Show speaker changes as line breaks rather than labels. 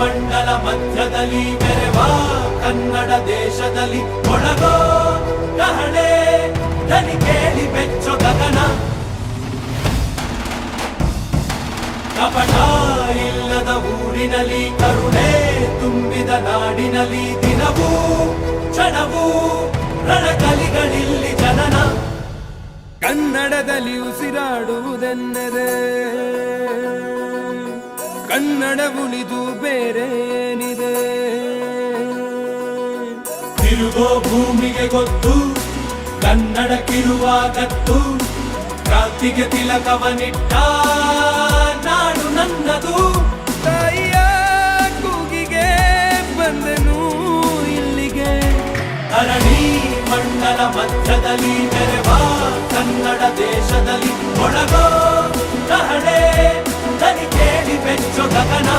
ಮಂಡಲ ಮಧ್ಯದಲ್ಲಿ ಮೆರೆವ ಕನ್ನಡ ದೇಶದಲ್ಲಿ ಒಳಗೋ ಕಹಳೆ ದನಿ ಕೇಳಿ ಬೆಚ್ಚೋ ಗಗನ. ಕಪಟ ಇಲ್ಲದ ಊರಿನಲ್ಲಿ ಕರುಣೆ ತುಂಬಿದ ನಾಡಿನಲ್ಲಿ ದಿನವೂ ಕ್ಷಣವೂ ರಣಕಲಿಗಳಿಲ್ಲಿ ಜನನ.
ಕನ್ನಡದಲ್ಲಿ ಉಸಿರಾಡುವುದೆನ್ನದೆ ಕನ್ನಡ ಉಳಿದು ಬೇರೇನಿದೆ.
ತಿರುಗೋ ಭೂಮಿಗೆ ಗೊತ್ತು ಕನ್ನಡಕ್ಕಿರುವ ಗತ್ತು. ಕ್ರಾಂತಿಗೆ ತಿಲಕವನಿಟ್ಟ ನಾಡು ನನ್ನದು.
ತಾಯಿಯ ಕೂಗಿಗೆ ಬಂದನು ಇಲ್ಲಿಗೆ.
ಧರಣಿ ಮಂಡಲ ಮಧ್ಯದಲ್ಲಿ ಮೆರೆವ ಕನ್ನಡ ದೇಶದಲ್ಲಿ ಒಳಗೋ ಕಹಳೆ ದನಿ ಕೇಳಿ ಬೆಚ್ಚೋ ಗಗನ.